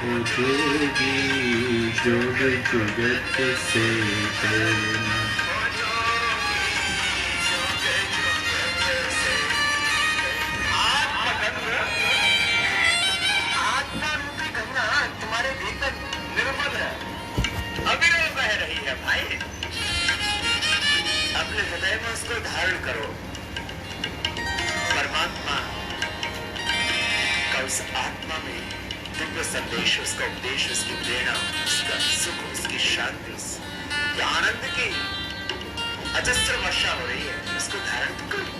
जोगी जोग जुगत से करना। आत्मा रूपी गंगा तुम्हारे भीतर निर्मल है, अविरल बह रही है भाई। अपने हृदय में उसको धारण करो। परमात्मा का उस आत्मा में दिव्य संदेश, उसका उपदेश, उसकी प्रेरणा, उसका सुख, उसकी शांति, उसके आनंद की अजस्र वर्षा हो रही है। उसको धारण करो।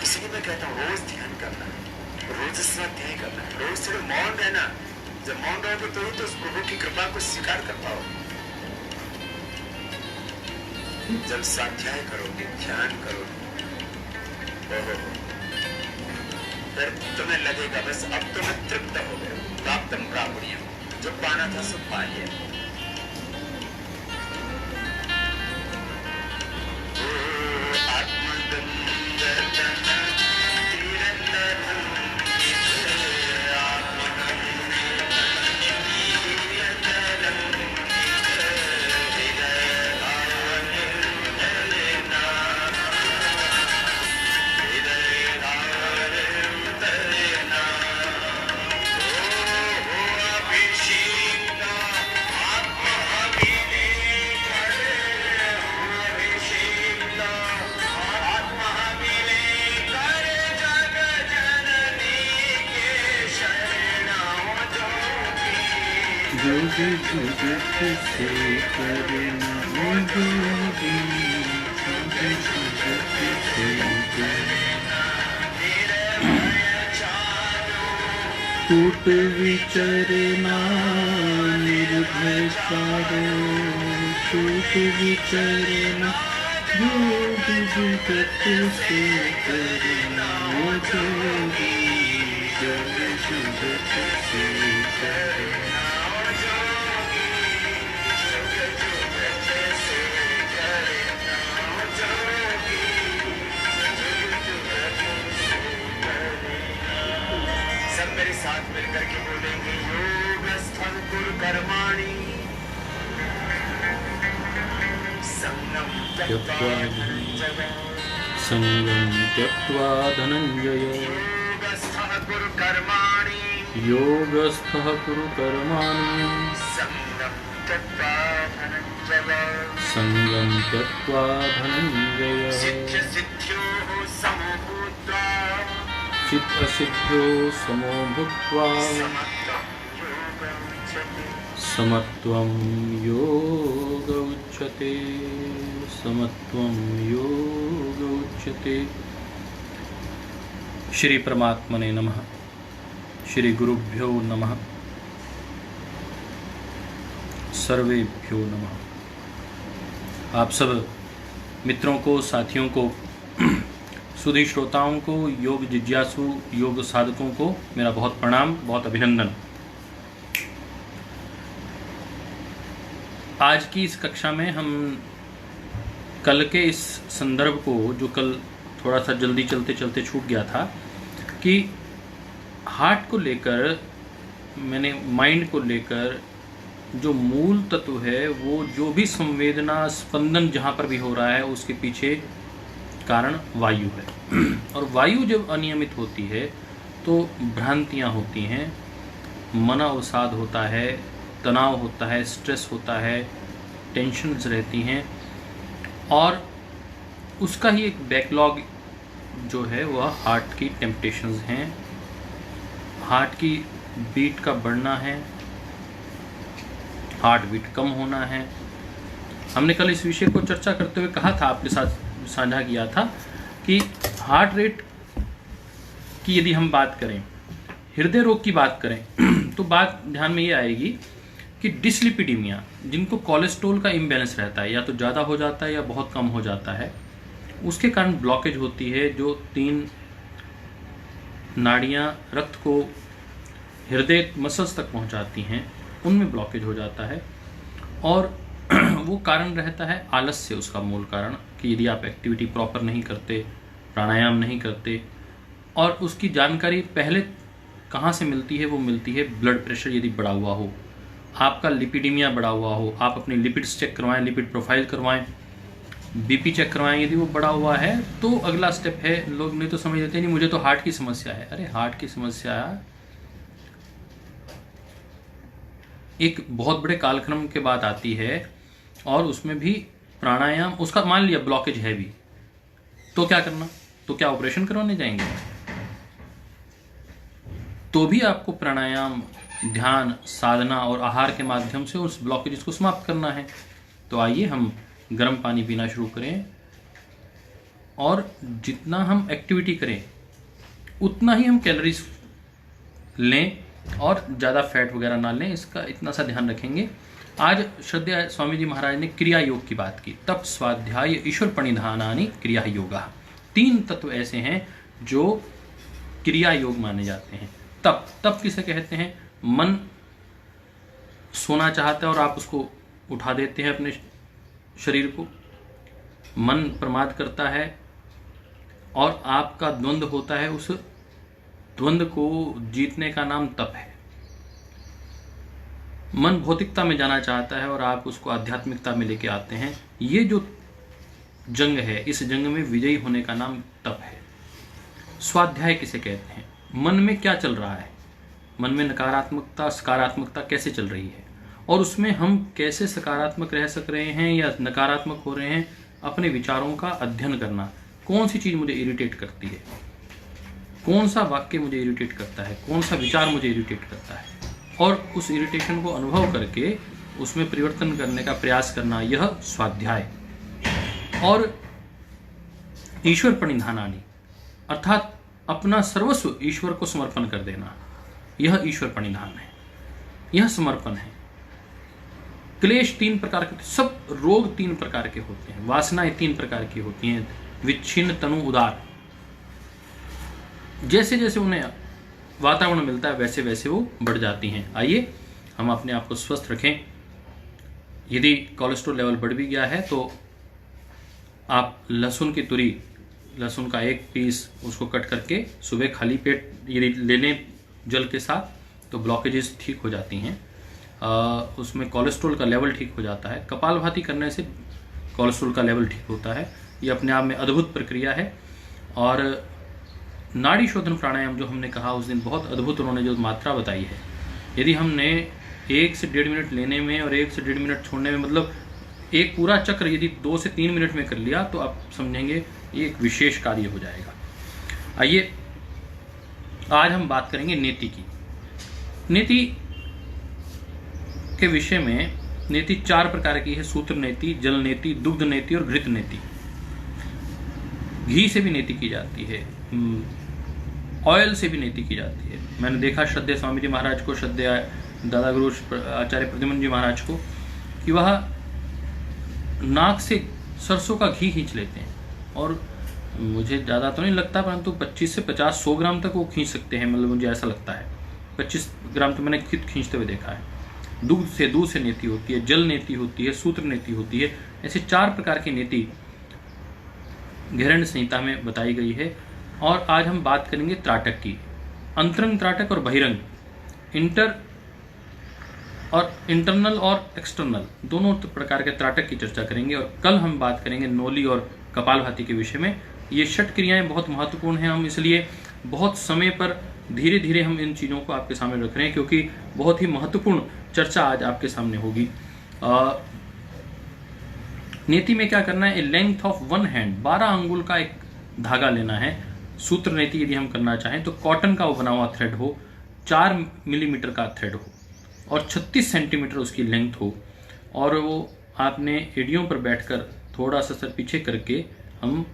इसलिए मैं कहता हूं रोज ध्यान करना, रोज स्वाध्याय करना, रोज थोड़ा मौन रहना। जब मौन रहोगे तो ही तो उस प्रभु की कृपा को स्वीकार कर पाओगे। जब स्वाध्याय करोगे, ध्यान करोगे, फिर तुम्हें लगेगा बस अब तो मैं तृप्त हो गया, प्राप्तम प्रापुण्यम, जो पाना था सब पा लिया। जोग जुगत से करना। जोगी जोग जुगत से करना। कूट विचरना निर्भय चारो, कूट विचरना जोग जुगत से करना। जोगी जोग जुगत से करना। सब मेरे साथ मिलकर के बोलेंगे योगस्थं कुरु कर्माणि संगम त्यक्त्वा धनंजय। संगम त्यक्त्वा धनंजय। योगस्थः कुरु कर्माणि, योगस्थः कुरु कर्माणि। संगम त्यक्त्वा धनंजय। संगम त्यक्त्वा धनंजय। सिद्ध सिद्ध्योः समो भूत्वा, सिद्ध असिद्ध्यो समो भूत्वा समत्वं योग उच्यते। समत्वं योग उच्यते। श्री परमात्मने नमः। श्री गुरुभ्यो नमः। सर्वेभ्यो नमः। आप सब मित्रों को, साथियों को, सुधी श्रोताओं को, योग जिज्ञासु योग साधकों को मेरा बहुत प्रणाम, बहुत अभिनंदन। आज की इस कक्षा में हम कल के इस संदर्भ को, जो कल थोड़ा सा जल्दी चलते चलते छूट गया था, कि हार्ट को लेकर, मैंने माइंड को लेकर जो मूल तत्व है, वो जो भी संवेदना स्पंदन जहाँ पर भी हो रहा है उसके पीछे कारण वायु है। और वायु जब अनियमित होती है तो भ्रांतियाँ होती हैं, मन अवसाद होता है, तनाव होता है, स्ट्रेस होता है, टेंशन्स रहती हैं, और उसका ही एक बैकलॉग जो है वह हार्ट की टेम्पटेशंस हैं। हार्ट की बीट का बढ़ना है, हार्ट बीट कम होना है। हमने कल इस विषय को चर्चा करते हुए कहा था, आपके साथ साझा किया था कि हार्ट रेट की यदि हम बात करें, हृदय रोग की बात करें, तो बात ध्यान में ये आएगी कि डिसलिपिडीमिया, जिनको कोलेस्ट्रॉल का इम्बैलेंस रहता है, या तो ज़्यादा हो जाता है या बहुत कम हो जाता है, उसके कारण ब्लॉकेज होती है। जो 3 नाड़ियाँ रक्त को हृदय मसल्स तक पहुँचाती हैं, उनमें ब्लॉकेज हो जाता है। और वो कारण रहता है आलस्य, उसका मूल कारण, कि यदि आप एक्टिविटी प्रॉपर नहीं करते, प्राणायाम नहीं करते, और उसकी जानकारी पहले कहाँ से मिलती है? वो मिलती है ब्लड प्रेशर यदि बढ़ा हुआ हो, आपका लिपिडीमिया बढ़ा हुआ हो, आप अपने लिपिड्स चेक करवाएं, लिपिड प्रोफाइल करवाएं, बीपी चेक करवाएं। यदि वो बढ़ा हुआ है तो अगला स्टेप है, लोग नहीं तो समझ लेते नहीं मुझे तो हार्ट की समस्या है। अरे हार्ट की समस्या एक बहुत बड़े कालक्रम के बाद आती है और उसमें भी प्राणायाम, उसका मान लिया ब्लॉकेज है भी, तो क्या करना? तो क्या ऑपरेशन करवाने जाएंगे? तो भी आपको प्राणायाम, ध्यान, साधना और आहार के माध्यम से उस ब्लॉकेज को समाप्त करना है। तो आइए हम गर्म पानी पीना शुरू करें और जितना हम एक्टिविटी करें उतना ही हम कैलोरीज लें और ज़्यादा फैट वगैरह ना लें, इसका इतना सा ध्यान रखेंगे। आज श्रद्धेय स्वामी जी महाराज ने क्रिया योग की बात की। तप, स्वाध्याय, ईश्वर प्रणिधानानि क्रिया योगा। 3 तत्व ऐसे हैं जो क्रिया योग माने जाते हैं। तप किसे कहते हैं? मन सोना चाहता है और आप उसको उठा देते हैं अपने शरीर को। मन प्रमाद करता है और आपका द्वंद्व होता है, उस द्वंद्व को जीतने का नाम तप है। मन भौतिकता में जाना चाहता है और आप उसको आध्यात्मिकता में लेके आते हैं। ये जो जंग है, इस जंग में विजयी होने का नाम तप है। स्वाध्याय किसे कहते हैं? मन में क्या चल रहा है, मन में नकारात्मकता सकारात्मकता कैसे चल रही है और उसमें हम कैसे सकारात्मक रह सक रहे हैं या नकारात्मक हो रहे हैं, अपने विचारों का अध्ययन करना। कौन सी चीज मुझे इरिटेट करती है, कौन सा वाक्य मुझे इरिटेट करता है, कौन सा विचार मुझे इरिटेट करता है, और उस इरिटेशन को अनुभव करके उसमें परिवर्तन करने का प्रयास करना, यह स्वाध्याय। और ईश्वर प्रणिधानानि अर्थात अपना सर्वस्व ईश्वर को समर्पण कर देना, यह ईश्वर प्रणिधान है, यह समर्पण है। क्लेश 3 प्रकार के, सब रोग 3 प्रकार के होते हैं, वासनाएं 3 प्रकार की होती हैं। विच्छिन्न तनु उदार, जैसे जैसे उन्हें वातावरण मिलता है वैसे वैसे वो बढ़ जाती हैं। आइए हम अपने आप को स्वस्थ रखें। यदि कोलेस्ट्रॉल लेवल बढ़ भी गया है तो आप लहसुन की तुरी, लहसुन का 1 पीस उसको कट करके सुबह खाली पेट यदि ले लें जल के साथ, तो ब्लॉकेजेस ठीक हो जाती हैं। उसमें कोलेस्ट्रॉल का लेवल ठीक हो जाता है। कपालभाति करने से कोलेस्ट्रॉल का लेवल ठीक होता है। ये अपने आप में अद्भुत प्रक्रिया है। और नाड़ी शोधन प्राणायाम जो हमने कहा उस दिन, बहुत अद्भुत उन्होंने जो मात्रा बताई है, यदि हमने 1 से 1.5 मिनट लेने में और 1 से 1.5 मिनट छोड़ने में, मतलब एक पूरा चक्र यदि 2 से 3 मिनट में कर लिया तो आप समझेंगे ये एक विशेष कार्य हो जाएगा। आइए आज हम बात करेंगे नेति की। नेति के विषय में, नेति 4 प्रकार की है, सूत्र नेति, जल नेति, दुग्ध नेति और घृत नेति। घी से भी नेति की जाती है, ऑयल से भी नेति की जाती है। मैंने देखा श्रद्धेय स्वामी जी महाराज को, श्रद्धेय दादा गुरु आचार्य प्रद्युम्न जी महाराज को, कि वह नाक से सरसों का घी खींच लेते हैं। और मुझे ज़्यादा तो नहीं लगता, परंतु 25 से 50 100 ग्राम तक वो खींच सकते हैं, मतलब मुझे ऐसा लगता है। 25 ग्राम तो मैंने खुद खींचते हुए देखा है। दूध से नेति होती है, जल नेति होती है, सूत्र नेति होती है। ऐसे 4 प्रकार की नेति गैरण्य संहिता में बताई गई है। और आज हम बात करेंगे त्राटक की। अंतरंग त्राटक और बहिरंग, इंटरनल और एक्सटर्नल, दोनों प्रकार के त्राटक की चर्चा करेंगे। और कल हम बात करेंगे नोली और कपालभाति के विषय में। ये 6 क्रियाएं बहुत महत्वपूर्ण हैं, हम इसलिए बहुत समय पर धीरे धीरे हम इन चीज़ों को आपके सामने रख रहे हैं, क्योंकि बहुत ही महत्वपूर्ण चर्चा आज आपके सामने होगी। नेति में क्या करना है? ए लेंथ ऑफ 1 हैंड, 12 अंगुल का एक धागा लेना है। सूत्र नेति यदि हम करना चाहें तो कॉटन का वो बना हुआ थ्रेड हो, 4 मिलीमीटर का थ्रेड हो और 36 सेंटीमीटर उसकी लेंथ हो। और वो आपने एड़ियों पर बैठकर थोड़ा सा सर पीछे करके हम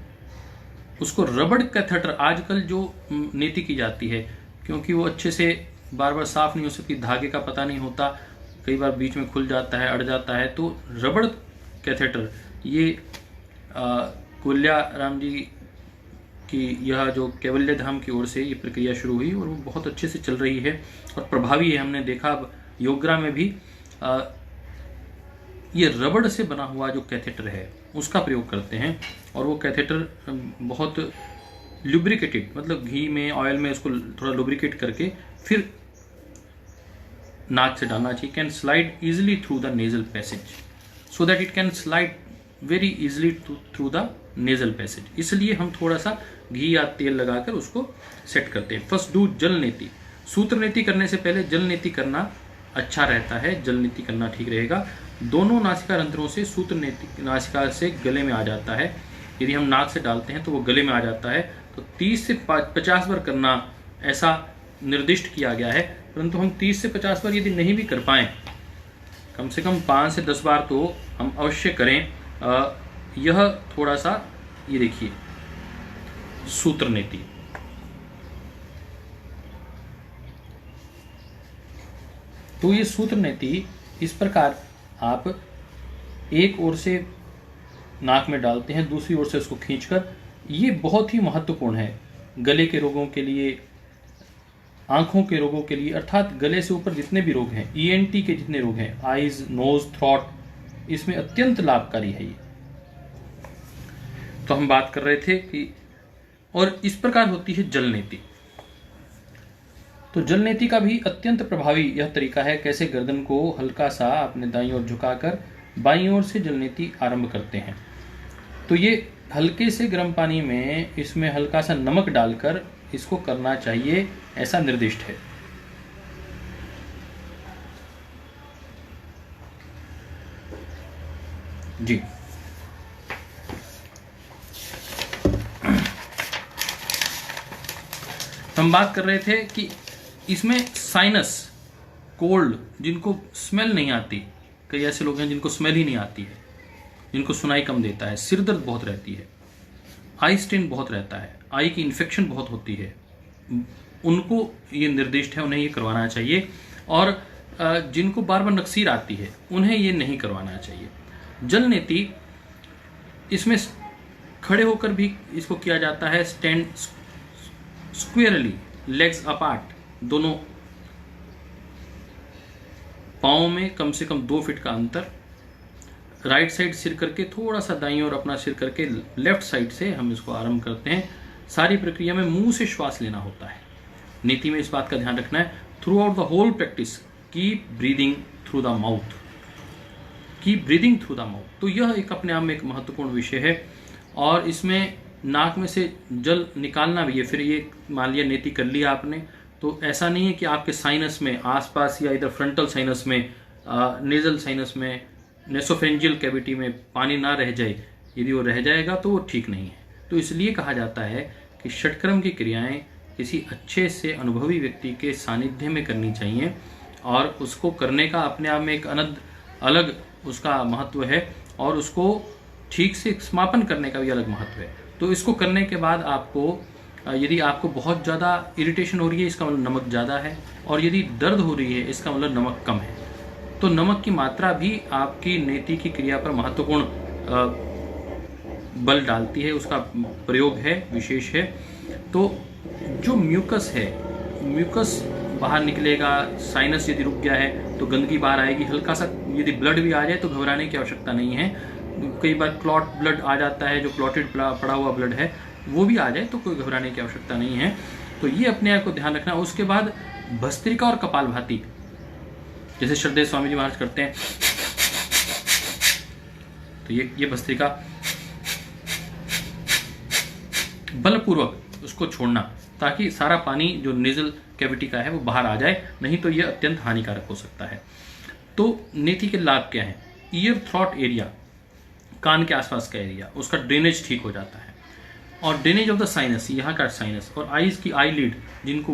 उसको रबड़ कैथेटर, आजकल जो नेति की जाती है, क्योंकि वो अच्छे से बार बार साफ नहीं हो सकती, धागे का पता नहीं होता, कई बार बीच में खुल जाता है, अड़ जाता है, तो रबड़ कैथेटर, ये कुल्या राम जी की यह जो कैवल्य धाम की ओर से ये प्रक्रिया शुरू हुई और वो बहुत अच्छे से चल रही है और प्रभावी है। हमने देखा अब योगरा में भी ये रबड़ से बना हुआ जो कैथेटर है उसका प्रयोग करते हैं। और वो कैथेटर बहुत लुब्रिकेटेड, मतलब घी में, ऑयल में उसको थोड़ा लुब्रिकेट करके फिर नाक से डालना चाहिए। Can slide easily through the nasal passage, so that it can slide very easily through the nasal passage. इसलिए हम थोड़ा सा घी या तेल लगाकर उसको सेट करते हैं। फर्स्ट डू जल नीति। सूत्र नीति करने से पहले जल नीति करना अच्छा रहता है, जल नीति करना ठीक रहेगा। दोनों नासिका रंध्रों से सूत्र नीति नासिका से गले में आ जाता है। यदि हम नाक से डालते हैं तो वो गले में आ जाता है। तो 30 से 50 बार करना ऐसा निर्दिष्ट किया गया है, परंतु हम 30 से 50 बार यदि नहीं भी कर पाएं, कम से कम 5 से 10 बार तो हम अवश्य करें। यह थोड़ा सा, ये देखिए सूत्र नीति। तो ये सूत्र नीति इस प्रकार आप एक ओर से नाक में डालते हैं, दूसरी ओर से उसको खींचकर। ये बहुत ही महत्वपूर्ण है गले के रोगों के लिए, आंखों के रोगों के लिए, अर्थात गले से ऊपर जितने भी रोग हैं, ईएनटी के जितने रोग हैं, आईज, नोज, थ्रोट, इसमें अत्यंत लाभकारी है ये। तो हम बात कर रहे थे कि, और इस प्रकार होती है जल नीति। तो जल नीति का भी अत्यंत प्रभावी यह तरीका है कैसे गर्दन को हल्का सा अपने दाईं ओर झुकाकर बाईं ओर से जल नीति आरंभ करते हैं। तो ये हल्के से गर्म पानी में इसमें हल्का सा नमक डालकर इसको करना चाहिए, ऐसा निर्दिष्ट है। जी, हम बात कर रहे थे कि इसमें साइनस, कोल्ड, जिनको स्मेल नहीं आती, कई ऐसे लोग हैं जिनको स्मेल ही नहीं आती है, जिनको सुनाई कम देता है, सिर दर्द बहुत रहती है, आई स्ट्रेन बहुत रहता है, आई की इन्फेक्शन बहुत होती है, उनको ये निर्दिष्ट है, उन्हें ये करवाना चाहिए। और जिनको बार बार नक्सीर आती है उन्हें ये नहीं करवाना चाहिए। जल नीति इसमें खड़े होकर भी इसको किया जाता है। स्टैंड स्क्वेयरली, लेग्स अपार्ट, दोनों पाँव में कम से कम 2 फीट का अंतर, राइट साइड सिर करके, थोड़ा सा दाईं ओर अपना सिर करके लेफ्ट साइड से हम इसको आरंभ करते हैं। सारी प्रक्रिया में मुंह से श्वास लेना होता है। नीति में इस बात का ध्यान रखना है। Throughout the whole practice keep breathing through the mouth, keep breathing through the mouth. तो यह एक अपने आप में एक महत्वपूर्ण विषय है। और इसमें नाक में से जल निकालना भी है। फिर ये मान लिया नीति कर लिया आपने, तो ऐसा नहीं है कि आपके साइनस में आसपास या इधर फ्रंटल साइनस में, नेजल साइनस में, नेसोफेरेंजियल कैविटी में पानी ना रह जाए। यदि वो रह जाएगा तो वो ठीक नहीं है। तो इसलिए कहा जाता है कि षटक्रम की क्रियाएं किसी अच्छे से अनुभवी व्यक्ति के सानिध्य में करनी चाहिए, और उसको करने का अपने आप में एक अलग उसका महत्व है, और उसको ठीक से समापन करने का भी अलग महत्व है। तो इसको करने के बाद आपको, यदि आपको बहुत ज़्यादा इरिटेशन हो रही है, इसका मतलब नमक ज़्यादा है, और यदि दर्द हो रही है, इसका मतलब नमक कम है। तो नमक की मात्रा भी आपकी नीति की क्रिया पर महत्वपूर्ण बल डालती है, उसका प्रयोग है, विशेष है। तो जो म्यूकस है, म्यूकस बाहर निकलेगा। साइनस यदि रुक गया है तो गंदगी बाहर आएगी। हल्का सा यदि ब्लड भी आ जाए तो घबराने की आवश्यकता नहीं है। कई बार क्लॉट ब्लड आ जाता है, जो क्लॉटेड पड़ा हुआ ब्लड है वो भी आ जाए तो कोई घबराने की आवश्यकता नहीं है। तो ये अपने आप को ध्यान रखना। उसके बाद भस्त्रिका और कपालभाति, जैसे श्रद्धेय स्वामी जी महाराज करते हैं, तो ये भस्त्रिका बलपूर्वक उसको छोड़ना, ताकि सारा पानी जो नेजल कैविटी का है वो बाहर आ जाए, नहीं तो ये अत्यंत हानिकारक हो सकता है। तो नीति के लाभ क्या हैं? ईयर थ्रॉट एरिया, कान के आसपास का एरिया, उसका ड्रेनेज ठीक हो जाता है। और ड्रेनेज ऑफ द साइनस, यहाँ का साइनस, और आईज की आई लीड, जिनको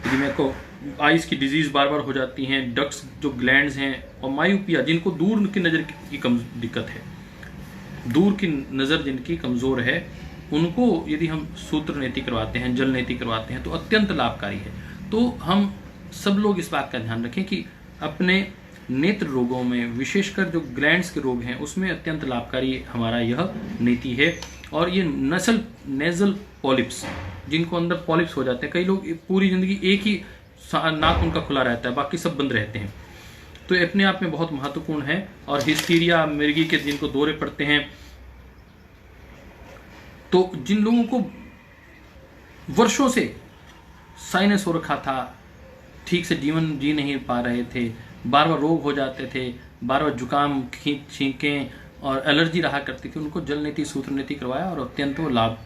यदि मेरे को आईज की डिजीज बार बार हो जाती हैं, डक्ट्स जो ग्लैंड्स हैं, और मायोपिया, जिनको दूर की नज़र की कम दिक्कत है, दूर की नज़र जिनकी कमज़ोर है, उनको यदि हम सूत्र नीति करवाते हैं, जल नीति करवाते हैं, तो अत्यंत लाभकारी है। तो हम सब लोग इस बात का ध्यान रखें कि अपने नेत्र रोगों में, विशेषकर जो ग्लैंड्स के रोग हैं, उसमें अत्यंत लाभकारी हमारा यह नीति है। और ये नेजल पॉलिप्स, जिनको अंदर पॉलिप्स हो जाते हैं, कई लोग पूरी ज़िंदगी एक ही नाक उनका खुला रहता है, बाकी सब बंद रहते हैं, तो ये अपने आप में बहुत महत्वपूर्ण है। और हिस्टीरिया, मिर्गी के जिनको दौरे पड़ते हैं, तो जिन लोगों को वर्षों से साइनस हो रखा था, ठीक से जीवन जी नहीं पा रहे थे, बार बार रोग हो जाते थे, बार बार जुकाम, छींकें और एलर्जी रहा करती थी, उनको जल नीति सूत्र नीति करवाया और अत्यंत वो लाभ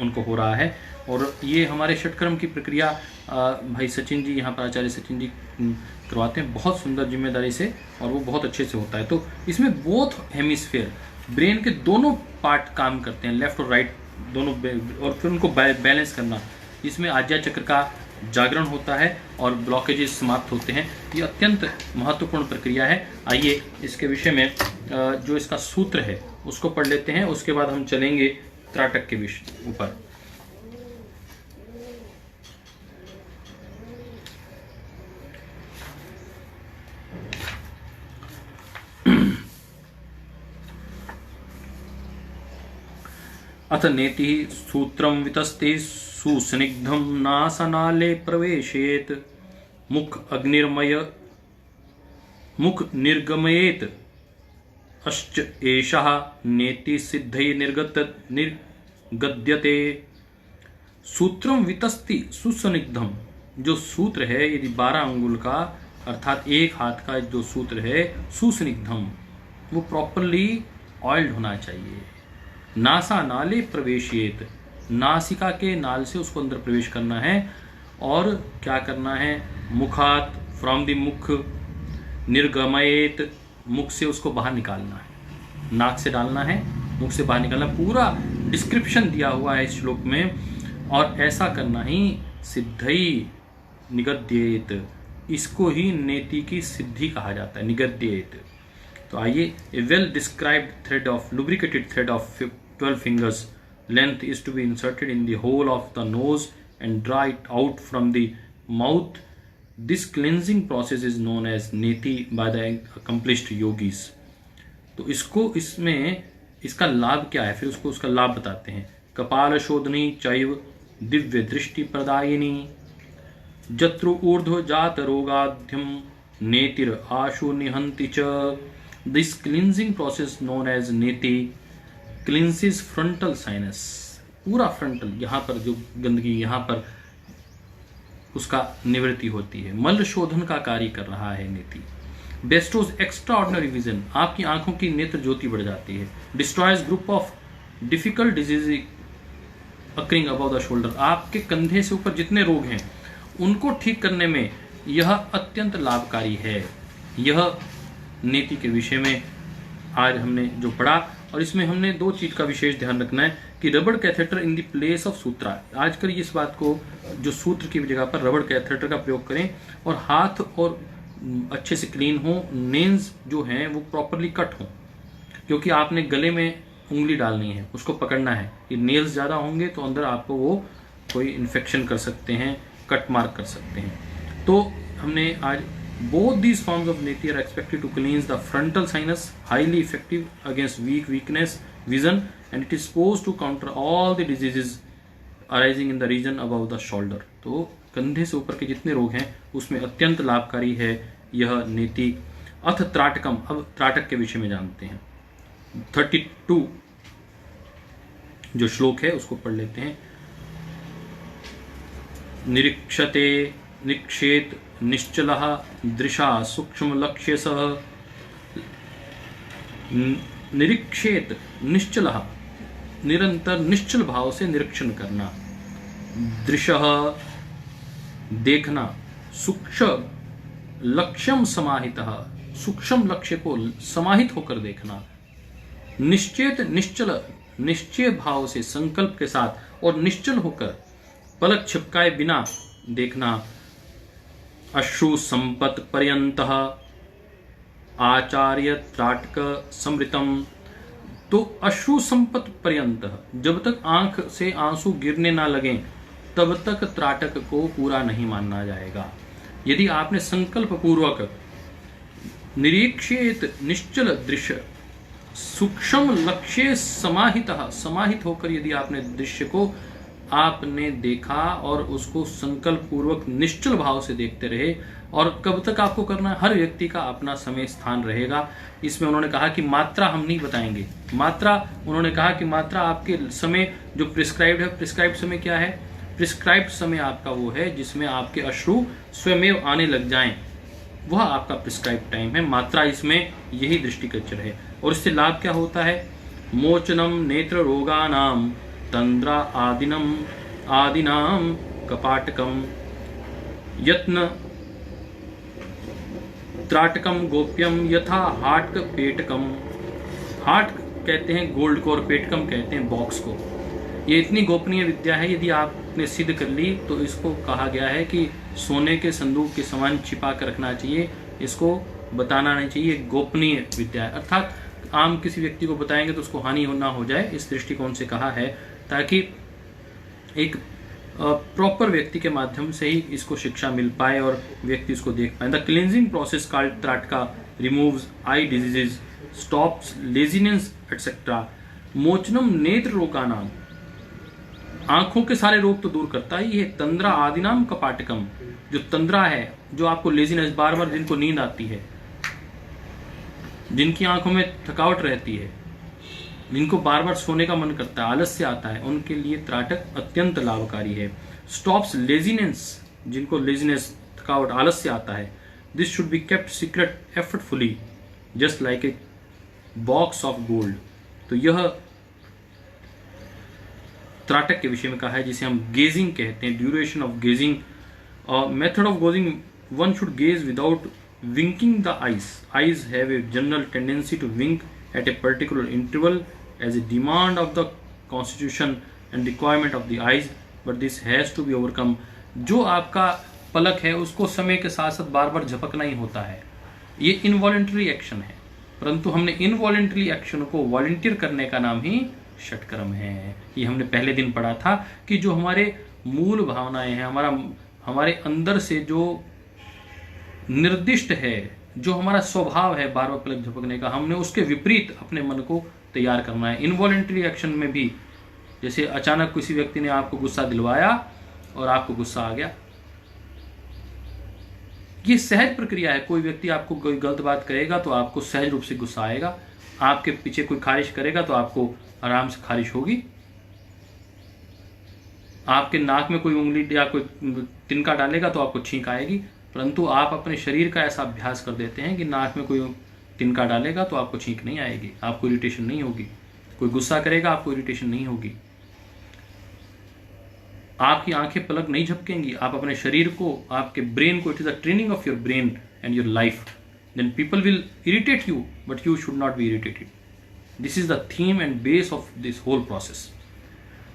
उनको हो रहा है। और ये हमारे षटकर्म की प्रक्रिया भाई सचिन जी, यहाँ पर आचार्य सचिन जी करवाते हैं बहुत सुंदर जिम्मेदारी से, और वो बहुत अच्छे से होता है। तो इसमें बोथ हेमिस्फेयर, ब्रेन के दोनों पार्ट काम करते हैं, लेफ्ट और राइट दोनों, और फिर उनको बैलेंस करना, इसमें आज्ञा चक्र का जागरण होता है और ब्लॉकेजेस समाप्त होते हैं। ये अत्यंत महत्वपूर्ण प्रक्रिया है। आइए इसके विषय में जो इसका सूत्र है उसको पढ़ लेते हैं, उसके बाद हम चलेंगे त्राटक के विषय ऊपर। अथ नेति सूत्रम वितस्ते सुस्निग्धम नासनाले प्रवेशेत मुख निर्गमयेत अश्च एषः नेति सिद्धै निर्गद्यते। सूत्रम वितस्ति सुस्निग्धम, जो सूत्र है यदि 12 अंगुल का अर्थात एक हाथ का जो सूत्र है सुस्निग्धम, वो प्रॉपरली ऑयल्ड होना चाहिए। नासा नाले प्रवेशियेत, नासिका के नाल से उसको अंदर प्रवेश करना है। और क्या करना है, मुखात फ्रॉम द मुख, निर्गमयेत मुख से उसको बाहर निकालना है, नाक से डालना है, मुख से बाहर निकालना। पूरा डिस्क्रिप्शन दिया हुआ है इस श्लोक में, और ऐसा करना ही सिद्धई निगद्येत, इसको ही नेति की सिद्धि कहा जाता है, निगद्येत। तो आइए, a well described thread of lubricated thread of 12 fingers length is to be inserted in the hole of the nose and draw it out from the mouth. This cleansing process is known as neti by the accomplished yogis. तो इसमें इसका लाभ क्या है, फिर उसका लाभ बताते हैं। कपाल शोधनी चैव दिव्य दृष्टि प्रदायिनी जत्रु ऊर्ध्व जात रोगाध्यम नेतिर आशु निहंति च। This cleansing process known as neti cleanses frontal sinus, पूरा फ्रंटल, यहाँ पर जो गंदगी यहाँ पर उसका निवृत्ति होती है। मल शोधन का कार्य कर रहा है नेति। बेस्टोज एक्स्ट्रा ऑर्डिनरी विजन, आपकी आंखों की नेत्र ज्योति बढ़ जाती है। Destroys group of difficult disease occurring above the shoulder, आपके कंधे से ऊपर जितने रोग हैं उनको ठीक करने में यह अत्यंत लाभकारी है। यह नेति के विषय में आज हमने जो पढ़ा, और इसमें हमने 2 चीज का विशेष ध्यान रखना है कि रबड़ catheter in the place of sutra. आजकल इस बात को, जो सूत्र की जगह पर रबड़ कैथेटर का प्रयोग करें, और हाथ और अच्छे से क्लीन हो, नेल्स जो हैं वो प्रॉपरली कट हो, क्योंकि आपने गले में उंगली डालनी है, उसको पकड़ना है। ये नेल्स ज़्यादा होंगे तो अंदर आपको वो कोई इन्फेक्शन कर सकते हैं, कट मार्क कर सकते हैं। तो हमने आज both these forms of neti are expected to cleanse the frontal sinus, highly effective against weakness vision, and it is supposed to counter all the diseases arising in the region above the shoulder. तो कंधे से ऊपर के जितने रोग हैं उसमें अत्यंत लाभकारी है यह नेति। अथ त्राटकम, अब त्राटक के विषय में जानते हैं। 32 जो श्लोक है उसको पढ़ लेते हैं। निरीक्षते निक्षेत निश्चलः दृशा सूक्ष्म लक्ष्य सह। निरीक्षेत निश्चलः, निरंतर निश्चल भाव से निरीक्षण करना। दृशः देखना, सूक्ष्म लक्ष्यम समाहितः, सूक्ष्म लक्ष्य को समाहित होकर देखना। निश्चेत निश्चल, निश्चय भाव से संकल्प के साथ और निश्चल होकर पलक छिपकाए बिना देखना। अश्रु संपत पर्यंतः आचार्य त्राटक समृतम। तो अश्रु संपत पर्यंत, जब तक आंख से आंसू गिरने ना लगें तब तक त्राटक को पूरा नहीं मानना जाएगा। यदि आपने संकल्प पूर्वक निरीक्षित निश्चल दृश्य सूक्ष्म लक्ष्य समाहितः, समाहित होकर यदि आपने दृश्य को आपने देखा और उसको संकल्प पूर्वक निश्चल भाव से देखते रहे, और कब तक आपको करना है, हर व्यक्ति का अपना समय स्थान रहेगा। इसमें उन्होंने कहा कि मात्रा हम नहीं बताएंगे। मात्रा, उन्होंने कहा कि मात्रा आपके समय जो प्रिस्क्राइब्ड है, प्रिस्क्राइब्ड समय क्या है, प्रिस्क्राइब्ड समय आपका वो है जिसमें आपके अश्रु स्वयमेव आने लग जाएं, वह आपका प्रिस्क्राइब टाइम है। मात्रा इसमें यही दृष्टिगोचर है। और इससे लाभ क्या होता है? मोचनम नेत्र रोगानाम तंद्रा आदिनाम कपाटकम यत्न त्राटकम गोप्यम यथा हाटक पेटकम। हाट कहते हैं गोल्ड को और पेटकम कहते हैं बॉक्स को। ये इतनी गोपनीय विद्या है, यदि आपने सिद्ध कर ली तो इसको कहा गया है कि सोने के संदूक के समान छिपा कर रखना चाहिए, इसको बताना नहीं चाहिए। गोपनीय विद्या है, अर्थात आम किसी व्यक्ति को बताएंगे तो उसको हानि ना हो जाए, इस दृष्टिकोण से कहा है, ताकि एक प्रॉपर व्यक्ति के माध्यम से ही इसको शिक्षा मिल पाए और व्यक्ति इसको देख पाए। The cleansing process called trataka removes eye diseases, stops laziness etcetera. मोचनम नेत्र रोगानाम, आंखों के सारे रोग तो दूर करता ही है। तंद्रा आदिनाम कपाटकम, जो तंद्रा है, जो आपको लेजीनेस, बार बार जिनको नींद आती है, जिनकी आंखों में थकावट रहती है, जिनको बार बार सोने का मन करता है, आलस्य आता है, उनके लिए त्राटक अत्यंत लाभकारी है। स्टॉप्स लेजीनेस, जिनको लेजीनेस, थकावट, आलस्य आता है। This should be kept secret effortfully just like a box of gold. तो यह त्राटक के विषय में कहा है, जिसे हम गेजिंग कहते हैं, duration of gazing. Method of gazing, one should gaze without winking the eyes. Eyes have a general tendency to wink at a particular interval as a demand of the constitution and requirement of the eyes, but this has to be overcome. जो आपका पलक है उसको समय के साथ साथ बार बार झपकना ही होता है, ये इनवॉलेंट्री एक्शन है, परंतु हमने इनवॉलेंट्री एक्शन को वॉलंटियर करने का नाम ही षटकर्म है। ये हमने पहले दिन पढ़ा था कि जो हमारे मूल भावनाएं हैं, हमारे अंदर से जो निर्दिष्ट है, जो हमारा स्वभाव है बार बार पलक झपकने का, हमने उसके विपरीत अपने मन को तैयार करना है। इनवॉलेंट्री एक्शन में भी, जैसे अचानक किसी व्यक्ति ने आपको गुस्सा दिलवाया और आपको गुस्सा आ गया, ये सहज प्रक्रिया है। कोई व्यक्ति आपको कोई गलत बात करेगा तो आपको सहज रूप से गुस्सा आएगा, आपके पीछे कोई खारिश करेगा तो आपको आराम से खारिश होगी, आपके नाक में कोई उंगली या कोई तिनका डालेगा तो आपको छींक आएगी। परंतु आप अपने शरीर का ऐसा अभ्यास कर देते हैं कि नाक में कोई तिनका डालेगा तो आपको छींक नहीं आएगी, आपको इरिटेशन नहीं होगी, कोई गुस्सा करेगा आपको इरिटेशन नहीं होगी, आपकी आंखें पलक नहीं झपकेंगी। आप अपने शरीर को, आपके ब्रेन को, it is a training of your brain and your life, then people will irritate you but you should not be irritated. This is the theme and base of this whole process.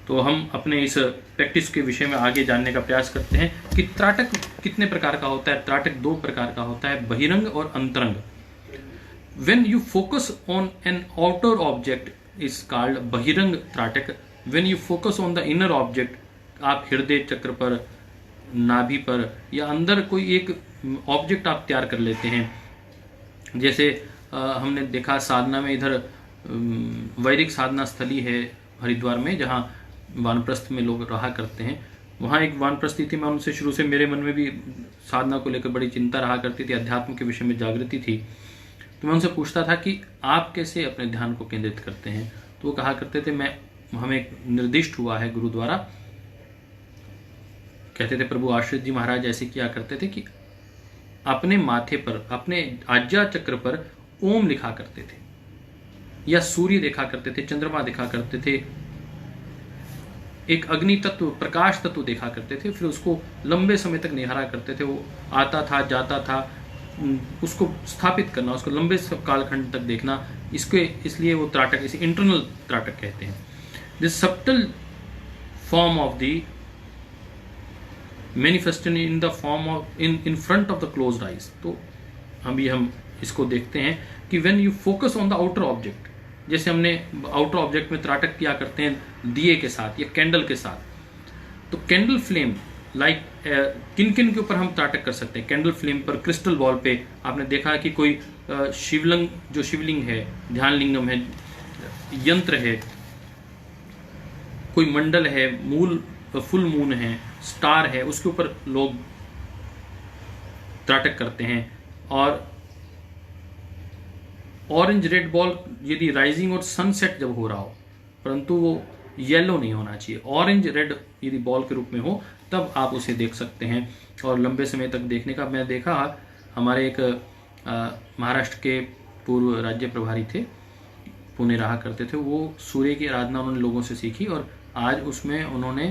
तो हम अपने इस practice के विषय में आगे जानने का प्रयास करते हैं कि त्राटक कितने प्रकार का होता है। त्राटक दो प्रकार का होता है, बहिरंग और अंतरंग। When you focus on an outer object is called bahirang trataka. When you focus on the inner object, आप हृदय चक्र पर, नाभि पर या अंदर कोई एक ऑब्जेक्ट आप तैयार कर लेते हैं। जैसे हमने देखा साधना में, इधर वैदिक साधना स्थली है हरिद्वार में, जहाँ वानप्रस्थ में लोग रहा करते हैं। वहाँ एक वानप्रस्थी थी, मैं उनसे शुरू से, मेरे मन में भी साधना को लेकर बड़ी चिंता रहा करती थी, अध्यात्म के विषय में जागृति थी। तो मैं उनसे पूछता था कि आप कैसे अपने ध्यान को केंद्रित करते हैं। तो वो कहा करते थे, हमें एक निर्दिष्ट हुआ है गुरु द्वारा, कहते थे प्रभु आश्रित जी महाराज ऐसे किया करते थे कि अपने माथे पर, अपने आज्ञा चक्र पर ओम लिखा करते थे, या सूर्य देखा करते थे, चंद्रमा देखा करते थे, एक अग्नि तत्व, प्रकाश तत्व देखा करते थे, फिर उसको लंबे समय तक निहारा करते थे। वो आता था, जाता था, उसको स्थापित करना, उसको लंबे कालखंड तक देखना, इसलिए वो त्राटक, इसे इंटरनल त्राटक कहते हैं। This subtle form of the manifested in the form of in front of the closed eyes. तो अभी हम इसको देखते हैं कि when you focus on the outer object, जैसे हमने आउटर ऑब्जेक्ट में त्राटक किया करते हैं दिए के साथ या कैंडल के साथ। तो कैंडल फ्लेम लाइक किन किन के ऊपर हम त्राटक कर सकते हैं। कैंडल फ्लेम पर, क्रिस्टल बॉल पे आपने देखा कि कोई शिवलिंग, जो शिवलिंग है, ध्यान लिंगम है, यंत्र है, कोई मंडल है, फुल मून है, स्टार है, उसके ऊपर लोग त्राटक करते हैं। और ऑरेंज रेड बॉल यदि राइजिंग और सनसेट जब हो रहा हो, परंतु वो येलो नहीं होना चाहिए। ऑरेंज रेड यदि बॉल के रूप में हो तब आप उसे देख सकते हैं। और लंबे समय तक देखने का मैं देखा, हमारे एक महाराष्ट्र के पूर्व राज्य प्रभारी थे, पुणे रहा करते थे, वो सूर्य की आराधना उन्होंने लोगों से सीखी और आज उसमें उन्होंने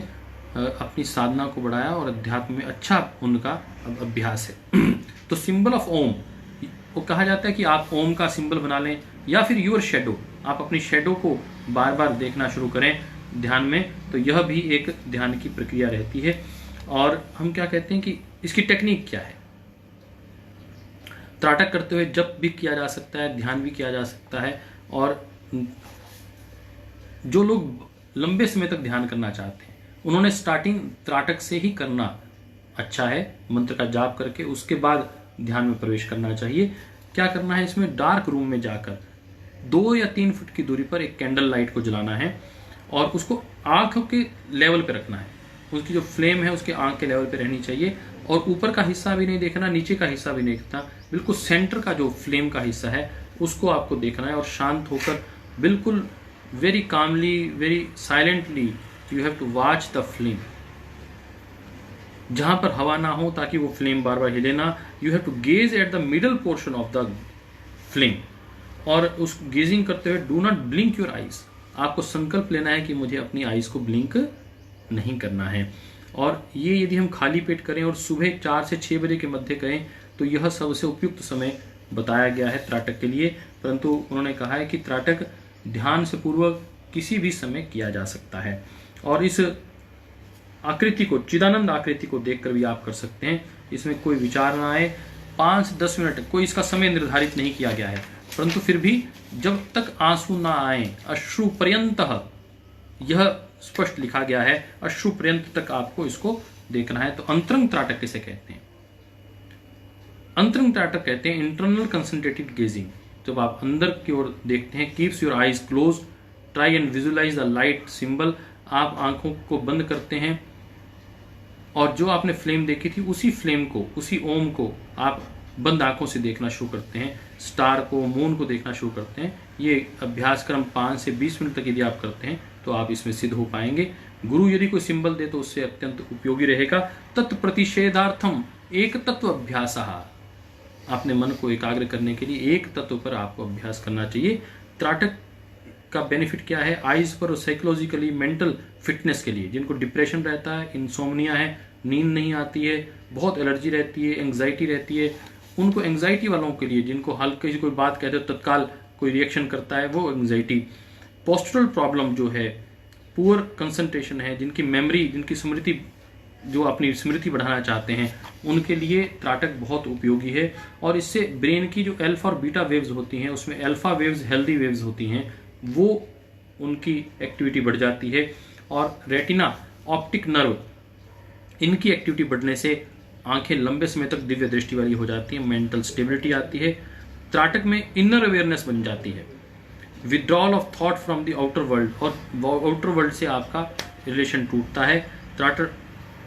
अपनी साधना को बढ़ाया और अध्यात्म में अच्छा उनका अभ्यास है। तो सिंबल ऑफ ओम, वो कहा जाता है कि आप ओम का सिंबल बना लें या फिर योर शेडो, आप अपनी शेडो को बार बार देखना शुरू करें ध्यान में, तो यह भी एक ध्यान की प्रक्रिया रहती है। और हम क्या कहते हैं कि इसकी टेक्निक क्या है। त्राटक करते हुए जप भी किया जा सकता है, ध्यान भी किया जा सकता है। और जो लोग लंबे समय तक ध्यान करना चाहते हैं उन्होंने स्टार्टिंग त्राटक से ही करना अच्छा है, मंत्र का जाप करके उसके बाद ध्यान में प्रवेश करना चाहिए। क्या करना है, इसमें डार्क रूम में जाकर 2 या 3 फुट की दूरी पर एक कैंडल लाइट को जलाना है और उसको आंखों के लेवल पे रखना है। उसकी जो फ्लेम है उसके आंख के लेवल पे रहनी चाहिए और ऊपर का हिस्सा भी नहीं देखना, नीचे का हिस्सा भी नहीं देखना, बिल्कुल सेंटर का जो फ्लेम का हिस्सा है उसको आपको देखना है। और शांत होकर बिल्कुल very calmly, very silently you have to watch the flame, जहां पर हवा ना हो ताकि वो फ्लेम बार बार हिले ना। You have to gaze at the middle portion of the flame और उस गेजिंग करते हुए do not blink your eyes, आपको संकल्प लेना है कि मुझे अपनी आईज को ब्लिंक नहीं करना है। और ये यदि हम खाली पेट करें और सुबह 4 से 6 बजे के मध्य करें तो यह सबसे उपयुक्त समय बताया गया है त्राटक के लिए। परंतु उन्होंने कहा है कि त्राटक ध्यान से पूर्वक किसी भी समय किया जा सकता है। और इस आकृति को, चिदानंद आकृति को देखकर भी आप कर सकते हैं, इसमें कोई विचार ना आए। 5-10 मिनट, कोई इसका समय निर्धारित नहीं किया गया है, परंतु फिर भी जब तक आंसू ना आए, अश्रु पर्यंत, यह स्पष्ट लिखा गया है, अश्रु पर्यंत तक आपको इसको देखना है। तो अंतरंग त्राटक किसे कहते हैं? अंतरंग त्राटक कहते हैं इंटरनल कंसंट्रेटेड गेजिंग। जब आप अंदर की ओर देखते हैं, keeps your eyes close, try and visualise the light symbol, आप आंखों को बंद करते हैं और जो आपने फ्लेम देखी थी उसी फ्लेम को, उसी ओम को आप बंद आंखों से देखना शुरू करते हैं, स्टार को, मून को देखना शुरू करते हैं। ये अभ्यास क्रम 5 से 20 मिनट तक यदि आप करते हैं तो आप इसमें सिद्ध हो पाएंगे। गुरु यदि कोई सिंबल दे तो उससे अत्यंत उपयोगी रहेगा। तत्प्रतिषेधार्थम एक तत्व अभ्यास, अपने मन को एकाग्र करने के लिए एक तत्व पर आपको अभ्यास करना चाहिए। त्राटक का बेनिफिट क्या है? आइज पर साइकोलॉजिकली मेंटल फिटनेस के लिए, जिनको डिप्रेशन रहता है, इंसोम्निया है, नींद नहीं आती है, बहुत एलर्जी रहती है, एंग्जाइटी रहती है, उनको, एंग्जाइटी वालों के लिए जिनको हल्की सी कोई बात कहते हो तत्काल कोई रिएक्शन करता है, वो एंग्जाइटी, पोस्टुरल प्रॉब्लम जो है, पुअर कंसंट्रेशन है, जिनकी मेमोरी, जिनकी स्मृति, जो अपनी स्मृति बढ़ाना चाहते हैं, उनके लिए त्राटक बहुत उपयोगी है। और इससे ब्रेन की जो अल्फा और बीटा वेव्स होती हैं, उसमें अल्फा वेव्स हेल्दी वेव्स होती हैं, वो उनकी एक्टिविटी बढ़ जाती है। और रेटिना, ऑप्टिक नर्व, इनकी एक्टिविटी बढ़ने से आंखें लंबे समय तक दिव्य दृष्टि वाली हो जाती हैं, मेंटल स्टेबिलिटी आती है, त्राटक में इनर अवेयरनेस बन जाती है, withdrawal of thought from the outer world, और आउटर वर्ल्ड से आपका रिलेशन टूटता है।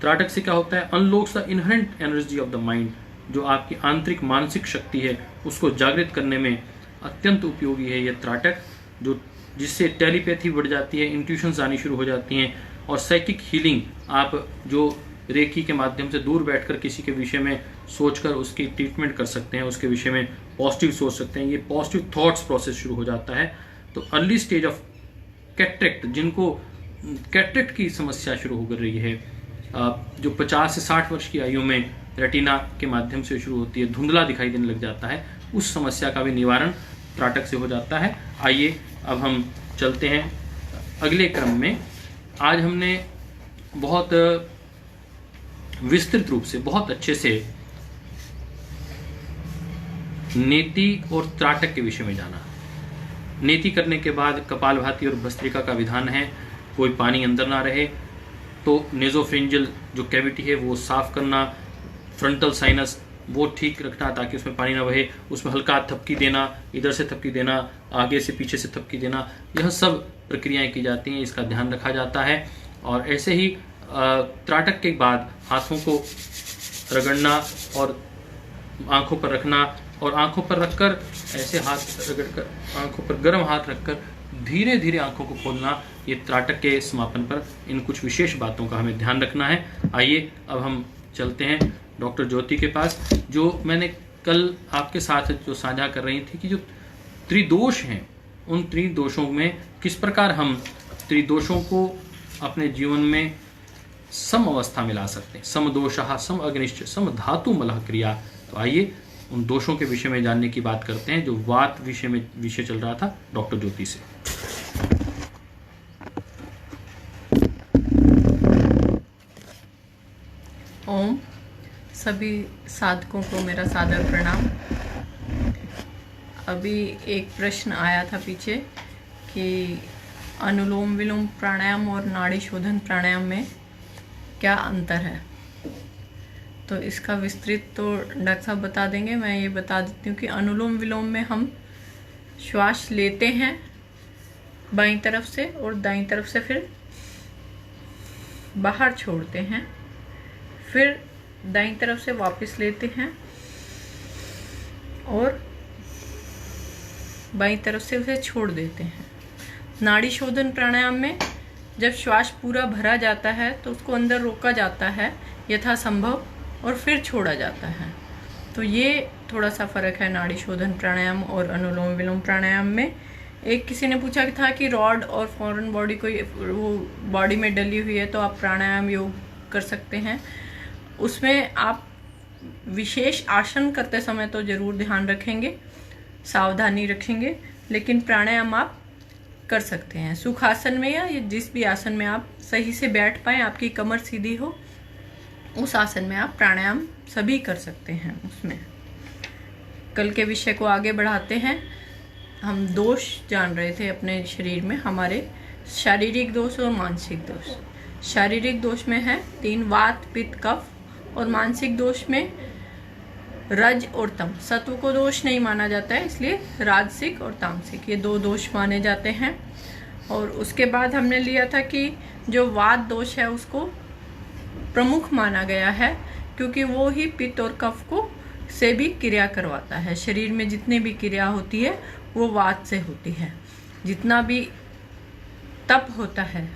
त्राटक से क्या होता है? Unlocks the inherent energy of the mind, जो आपकी आंतरिक मानसिक शक्ति है उसको जागृत करने में अत्यंत उपयोगी है यह त्राटक, जो जिससे टेलीपैथी बढ़ जाती है, इंट्यूशंस आनी शुरू हो जाती हैं, और साइकिक हीलिंग, आप जो रेकी के माध्यम से दूर बैठकर किसी के विषय में सोचकर उसकी ट्रीटमेंट कर सकते हैं, उसके विषय में पॉजिटिव सोच सकते हैं, ये पॉजिटिव थॉट्स प्रोसेस शुरू हो जाता है। तो अर्ली स्टेज ऑफ कैटरेक्ट, जिनको कैटरेक्ट की समस्या शुरू हो रही है, जो 50 से 60 वर्ष की आयु में रेटिना के माध्यम से शुरू होती है, धुंधला दिखाई देने लग जाता है, उस समस्या का भी निवारण त्राटक से हो जाता है। आइए अब हम चलते हैं अगले क्रम में। आज हमने बहुत विस्तृत रूप से, बहुत अच्छे से नेति और त्राटक के विषय में जाना। नेति करने के बाद कपालभाति और भस्त्रिका का विधान है, कोई पानी अंदर ना रहे, तो नेजोफ्रेंजियल जो कैविटी है वो साफ करना, फ्रंटल साइनस वो ठीक रखना ताकि उसमें पानी ना बहे, उसमें हल्का थपकी देना, इधर से थपकी देना, आगे से पीछे से थपकी देना, यह सब प्रक्रियाएं की जाती हैं, इसका ध्यान रखा जाता है। और ऐसे ही त्राटक के बाद हाथों को रगड़ना और आंखों पर रखना, और आंखों पर रखकर ऐसे हाथ रगड़कर, आंखों पर गर्म हाथ रखकर धीरे धीरे आंखों को खोलना, ये त्राटक के समापन पर इन कुछ विशेष बातों का हमें ध्यान रखना है। आइए अब हम चलते हैं डॉक्टर ज्योति के पास, जो मैंने कल आपके साथ जो साझा कर रही थी कि जो त्रिदोष हैं, उन त्रिदोषों में किस प्रकार हम त्रिदोषों को अपने जीवन में सम अवस्था में ला सकते हैं। समदोषः सम अग्निश्च सम धातु मलः क्रिया। तो आइए उन दोषों के विषय में जानने की बात करते हैं जो वात विषय चल रहा था डॉक्टर ज्योति से। ओम, सभी साधकों को मेरा सादर प्रणाम। अभी एक प्रश्न आया था पीछे कि अनुलोम विलोम प्राणायाम और नाड़ी शोधन प्राणायाम में क्या अंतर है, तो इसका विस्तृत तो डॉक्टर साहब बता देंगे। मैं ये बता देती हूँ कि अनुलोम विलोम में हम श्वास लेते हैं बाईं तरफ से और दाईं तरफ से, फिर बाहर छोड़ते हैं, फिर दाईं तरफ से वापस लेते हैं और बाईं तरफ से उसे छोड़ देते हैं। नाड़ी शोधन प्राणायाम में जब श्वास पूरा भरा जाता है तो उसको अंदर रोका जाता है यथासंभव और फिर छोड़ा जाता है। तो ये थोड़ा सा फर्क है नाड़ी शोधन प्राणायाम और अनुलोम विलोम प्राणायाम में। एक किसी ने पूछा था कि रॉड और फॉरेन बॉडी कोई वो बॉडी में डली हुई है तो आप प्राणायाम योग कर सकते हैं। उसमें आप विशेष आसन करते समय तो जरूर ध्यान रखेंगे, सावधानी रखेंगे, लेकिन प्राणायाम आप कर सकते हैं सुखासन में या जिस भी आसन में आप सही से बैठ पाए, आपकी कमर सीधी हो, उस आसन में आप प्राणायाम सभी कर सकते हैं। उसमें कल के विषय को आगे बढ़ाते हैं। हम दोष जान रहे थे अपने शरीर में, हमारे शारीरिक दोष और मानसिक दोष। शारीरिक दोष में है 3 वात पित्त कफ, और मानसिक दोष में रज और तम। सत्व को दोष नहीं माना जाता है, इसलिए राजसिक और तामसिक ये 2 दोष माने जाते हैं। और उसके बाद हमने लिया था कि जो वात दोष है उसको प्रमुख माना गया है, क्योंकि वो ही पित्त और कफ को से भी क्रिया करवाता है। शरीर में जितनी भी क्रिया होती है वो वात से होती है। जितना भी तप होता है,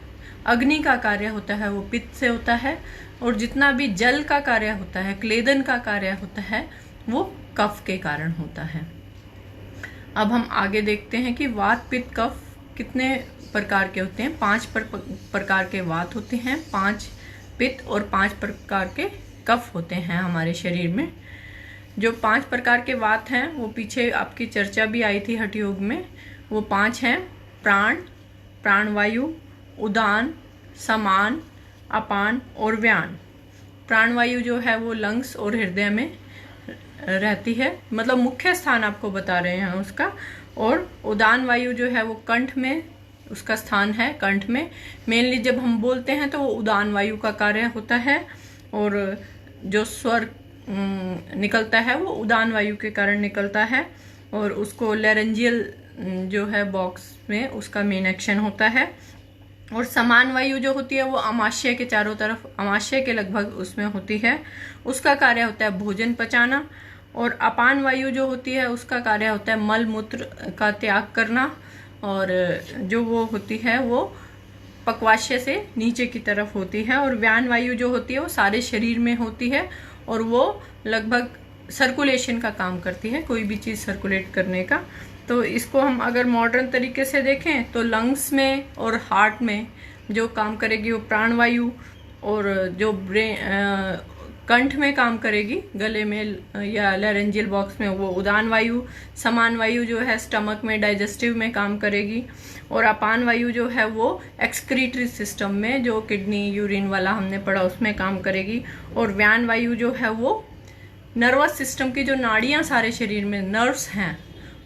अग्नि का कार्य होता है, वो पित्त से होता है, और जितना भी जल का कार्य होता है, क्लेदन का कार्य होता है, वो कफ के कारण होता है। अब हम आगे देखते हैं कि वात पित्त कफ कितने प्रकार के होते हैं। 5 प्रकार के वात होते हैं, 5 पित्त और 5 प्रकार के कफ होते हैं हमारे शरीर में। जो 5 प्रकार के वात हैं वो पीछे आपकी चर्चा भी आई थी हठ योग में। वो 5 हैं: प्राण, प्राणवायु, उदान, समान, अपान और व्यान। प्राणवायु जो है वो लंग्स और हृदय में रहती है, मतलब मुख्य स्थान आपको बता रहे हैं उसका। और उदान वायु जो है वो कंठ में उसका स्थान है, कंठ में। मेनली जब हम बोलते हैं तो वो उदान वायु का कार्य होता है, और जो स्वर निकलता है वो उदान वायु के कारण निकलता है, और उसको लैरेंजियल जो है बॉक्स में उसका मेन एक्शन होता है। और समान वायु जो होती है वो आमाशय के चारों तरफ, आमाशय के लगभग उसमें होती है, उसका कार्य होता है भोजन पचाना। और अपान वायु जो होती है उसका कार्य होता है मल मूत्र का त्याग करना, और जो वो होती है वो पक्वाशय से नीचे की तरफ होती है। और व्यान वायु जो होती है वो सारे शरीर में होती है, और वो लगभग सर्कुलेशन का काम करती है, कोई भी चीज़ सर्कुलेट करने का। तो इसको हम अगर मॉडर्न तरीके से देखें तो लंग्स में और हार्ट में जो काम करेगी वो प्राणवायु, और जो कंठ में काम करेगी गले में या लैरेंजियल बॉक्स में वो उदान वायु। समान वायु जो है स्टमक में डाइजेस्टिव में काम करेगी, और अपान वायु जो है वो एक्सक्रीटरी सिस्टम में, जो किडनी यूरिन वाला हमने पढ़ा उसमें काम करेगी। और व्यान वायु जो है वो नर्वस सिस्टम की जो नाड़ियां सारे शरीर में नर्व्स हैं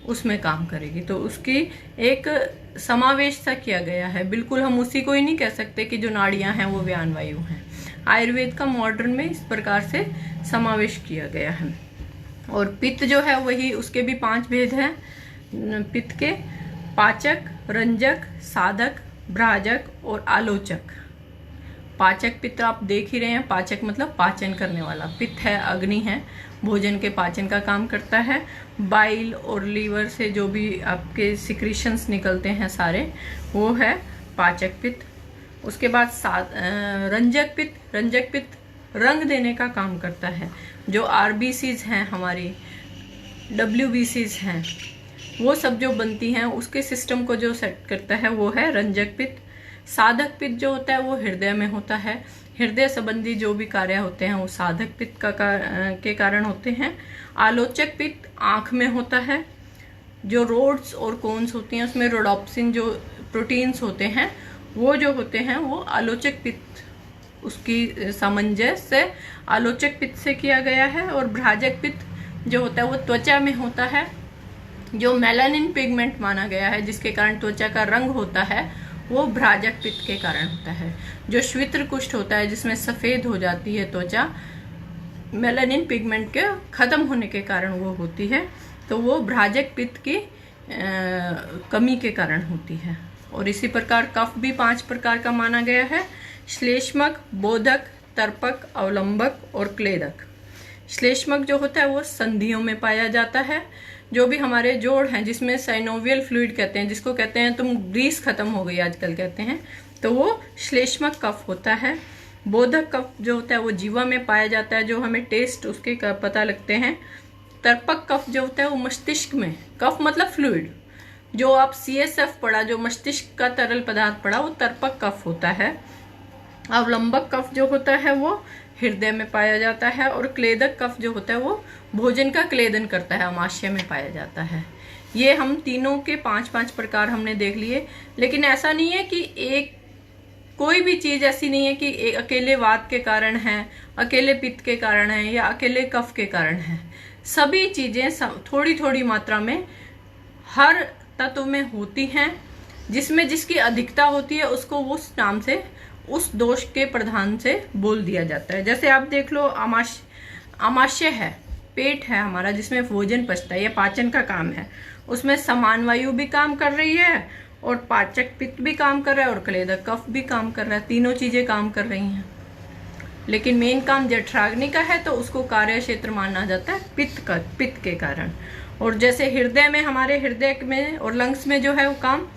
उसमें काम करेगी। तो उसकी एक समावेश सा किया गया है, बिल्कुल हम उसी को ही नहीं कह सकते कि जो नाड़ियां हैं वो व्यान वायु हैं। आयुर्वेद का मॉडर्न में इस प्रकार से समावेश किया गया है। और पित्त जो है वही, उसके भी 5 भेद हैं पित्त के: पाचक, रंजक, साधक, भ्राजक और आलोचक। पाचक पित्त आप देख ही रहे हैं, पाचक मतलब पाचन करने वाला, पित्त है अग्नि है, भोजन के पाचन का काम करता है। बाइल और लीवर से जो भी आपके सिक्रीशंस निकलते हैं सारे, वो है पाचक पित्त। उसके बाद रंजक पित्त, रंजक पित्त रंग देने का काम करता है। जो आरबीसीज हैं हमारी, डब्ल्यूबीसीज हैं, वो सब जो बनती हैं उसके सिस्टम को जो सेट करता है वो है रंजक पित्त। साधक पित्त जो होता है वो हृदय में होता है। हृदय संबंधी जो भी कार्य होते हैं वो साधक पित्त के कारण होते हैं। आलोचक पित्त आँख में होता है। जो रोड्स और कोन्स होती हैं उसमें रोडोप्सिन जो प्रोटीन्स होते हैं वो जो होते हैं वो आलोचक पित्त, उसकी सामंजस्य आलोचक पित्त से किया गया है। और भ्राजक पित्त जो होता है वो त्वचा में होता है। जो मेलानिन पिगमेंट माना गया है जिसके कारण त्वचा का रंग होता है वो भ्राजक पित्त के कारण होता है। जो श्वेत्र कुष्ठ होता है जिसमें सफ़ेद हो जाती है त्वचा, मेलानिन पिगमेंट के खत्म होने के कारण वो होती है, तो वो भ्राजक पित्त की कमी के कारण होती है। और इसी प्रकार कफ भी 5 प्रकार का माना गया है: श्लेष्मक, बोधक, तर्पक, अवलंबक और क्लेदक। श्लेष्मक जो होता है वो संधियों में पाया जाता है। जो भी हमारे जोड़ हैं जिसमें साइनोवियल फ्लूइड कहते हैं, जिसको कहते हैं तुम ग्रीस खत्म हो गई आजकल कहते हैं, तो वो श्लेष्मक कफ होता है। बोधक कफ जो होता है वो जीवा में पाया जाता है, जो हमें टेस्ट उसके पता लगते हैं। तर्पक कफ जो होता है वो मस्तिष्क में, कफ मतलब फ्लूइड, जो आप CSF पढ़ा, जो मस्तिष्क का तरल पदार्थ पढ़ा, वो तर्पक कफ होता है। अवलंबक कफ जो होता है वो हृदय में पाया जाता है। और क्लेदक कफ जो होता है वो भोजन का क्लेदन करता है, आमाशय में पाया जाता है। ये हम तीनों के 5-5 प्रकार हमने देख लिए। लेकिन ऐसा नहीं है कि एक कोई भी चीज ऐसी नहीं है कि अकेले वात के कारण है, अकेले पित्त के कारण है या अकेले कफ के कारण है। सभी चीजें थोड़ी थोड़ी मात्रा में हर तत्व में होती हैं। जिसमें जिसकी अधिकता होती है उसको उस नाम से, उस दोष के प्रधान से बोल दिया जाता है। जैसे आप देख लो, आमाशय है, पेट है हमारा जिसमें भोजन पचता है, यह पाचन का काम है। उसमें समान वायु भी काम कर रही है और पाचक पित्त भी काम कर रहा है और क्लेदक कफ भी काम कर रहा है। तीनों चीजें काम कर रही हैं। लेकिन मेन काम जठराग्नि का है तो उसको कार्य क्षेत्र माना जाता है पित्त के कारण। और जैसे हृदय में, हमारे हृदय में और लंग्स में जो है वो काम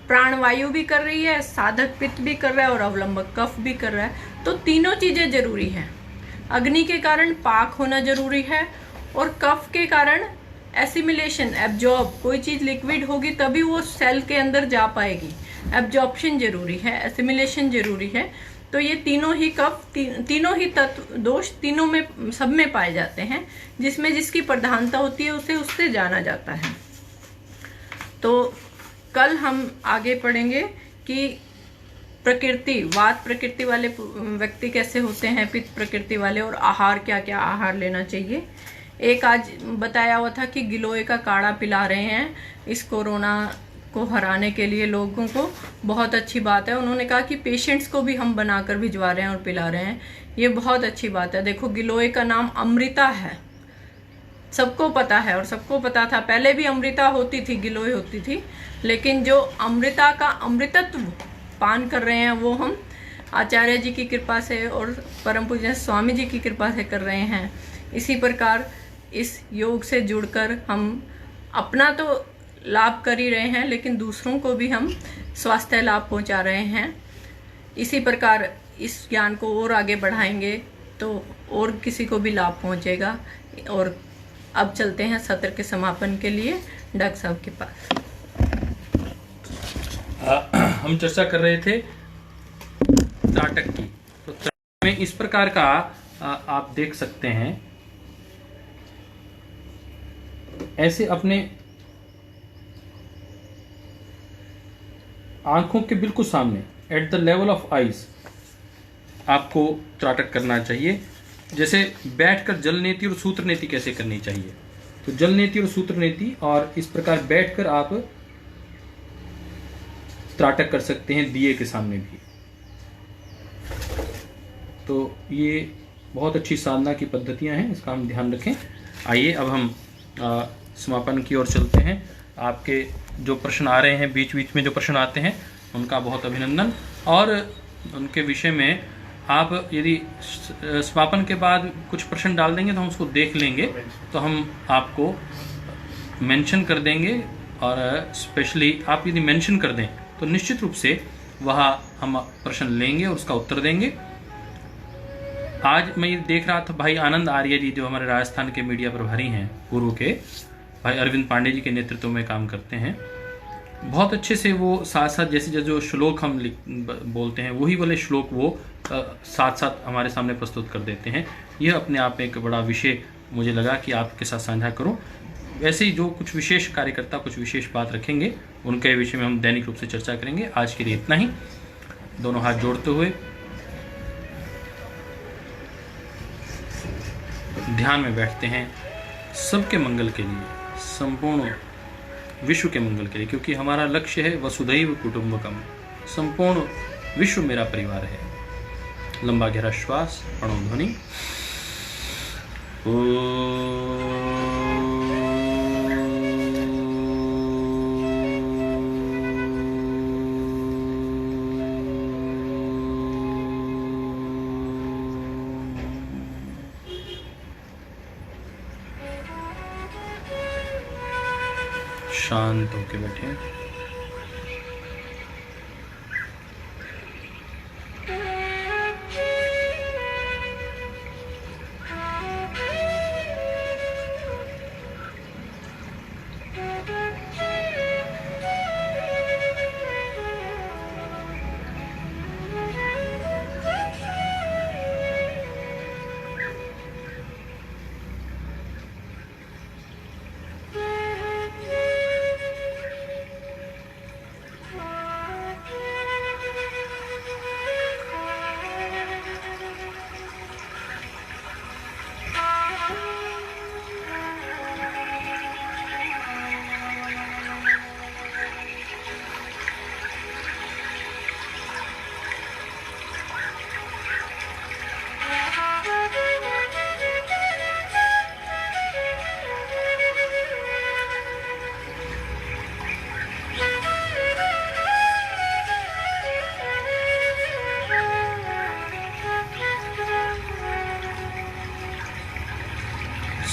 प्राणवायु भी कर रही है, साधक पित्त भी कर रहा है और अवलंबक कफ भी कर रहा है। तो तीनों चीजें जरूरी हैं। अग्नि के कारण पाक होना जरूरी है और कफ के कारण एसिमिलेशन, एब्जॉर्ब, कोई चीज लिक्विड होगी तभी वो सेल के अंदर जा पाएगी। एब्जॉर्प्शन जरूरी है, एसिमिलेशन जरूरी है। तो ये तीनों ही कफ, तीनों ही तत्व दोष तीनों में, सब में पाए जाते हैं। जिसमें जिसकी प्रधानता होती है उसे उससे जाना जाता है। तो कल हम आगे पढ़ेंगे कि प्रकृति, वात प्रकृति वाले व्यक्ति कैसे होते हैं, पित्त प्रकृति वाले, और आहार क्या क्या आहार लेना चाहिए। एक आज बताया हुआ था कि गिलोय का काढ़ा पिला रहे हैं इस कोरोना को हराने के लिए लोगों को, बहुत अच्छी बात है। उन्होंने कहा कि पेशेंट्स को भी हम बनाकर भिजवा रहे हैं और पिला रहे हैं, ये बहुत अच्छी बात है। देखो, गिलोय का नाम अमृता है, सबको पता है और सबको पता था, पहले भी अमृता होती थी, गिलोय होती थी, लेकिन जो अमृता का अमृतत्व पान कर रहे हैं वो हम आचार्य जी की कृपा से और परम पूज्य स्वामी जी की कृपा से कर रहे हैं। इसी प्रकार इस योग से जुड़कर हम अपना तो लाभ कर ही रहे हैं, लेकिन दूसरों को भी हम स्वास्थ्य लाभ पहुंचा रहे हैं। इसी प्रकार इस ज्ञान को और आगे बढ़ाएंगे तो और किसी को भी लाभ पहुंचेगा। और अब चलते हैं सत्र के समापन के लिए डॉक्टर साहब के पास। हम चर्चा कर रहे थे त्राटक की। तो त्राटक में इस प्रकार का आप देख सकते हैं, ऐसे अपने आंखों के बिल्कुल सामने, at the level of eyes, आपको त्राटक करना चाहिए। जैसे बैठकर जल नीति और सूत्र नीति कैसे करनी चाहिए, तो जल नीति और सूत्र नीति, और इस प्रकार बैठकर आप त्राटक कर सकते हैं दिए के सामने भी। तो ये बहुत अच्छी साधना की पद्धतियां हैं, इसका हम ध्यान रखें। आइए अब हम समापन की ओर चलते हैं। आपके जो प्रश्न आ रहे हैं, बीच बीच में जो प्रश्न आते हैं, उनका बहुत अभिनंदन, और उनके विषय में आप यदि समापन के बाद कुछ प्रश्न डाल देंगे तो हम उसको देख लेंगे, तो हम आपको मेंशन कर देंगे। और स्पेशली आप यदि मेंशन कर दें तो निश्चित रूप से वह हम प्रश्न लेंगे और उसका उत्तर देंगे। आज मैं ये देख रहा था, भाई आनंद आर्य जी जो हमारे राजस्थान के मीडिया प्रभारी हैं, पूर्व के भाई अरविंद पांडे जी के नेतृत्व में काम करते हैं, बहुत अच्छे से वो साथ साथ जैसे जो श्लोक हम बोलते हैं वही वाले श्लोक वो साथ साथ हमारे सामने प्रस्तुत कर देते हैं। यह अपने आप में एक बड़ा विषय मुझे लगा कि आपके साथ साझा करूं। वैसे ही जो कुछ विशेष कार्यकर्ता कुछ विशेष बात रखेंगे उनके विषय में हम दैनिक रूप से चर्चा करेंगे। आज के लिए इतना ही। दोनों हाथ जोड़ते हुए ध्यान में बैठते हैं, सबके मंगल के लिए, संपूर्ण विश्व के मंगल के लिए, क्योंकि हमारा लक्ष्य है वसुधैव कुटुंबकम, संपूर्ण विश्व मेरा परिवार है। लंबा गहरा श्वास, प्रणव ध्वनि। शांत होके बैठे।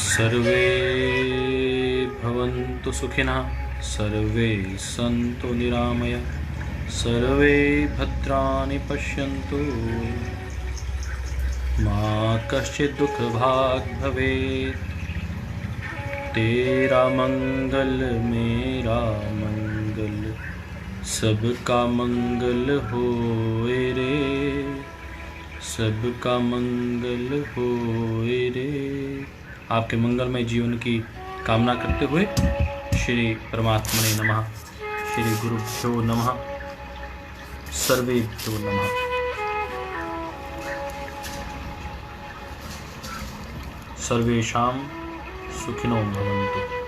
सर्वे भवन्तु सुखिनः, सर्वे सन्तु निरामया, सर्वे भद्राणि पश्यन्तु, मा कश्चित् दुःखभाग् भवेत्। तेरा मंगल मेरा मंगल, सबका मंगल होए रे, सबका मंगल होए रे। आपके मंगलमय जीवन की कामना करते हुए श्री परमात्मने नमः, श्री गुरुभ्यो नमः, सर्वेभ्यो नमः। सर्वेषां सुखिनो भवन्तु।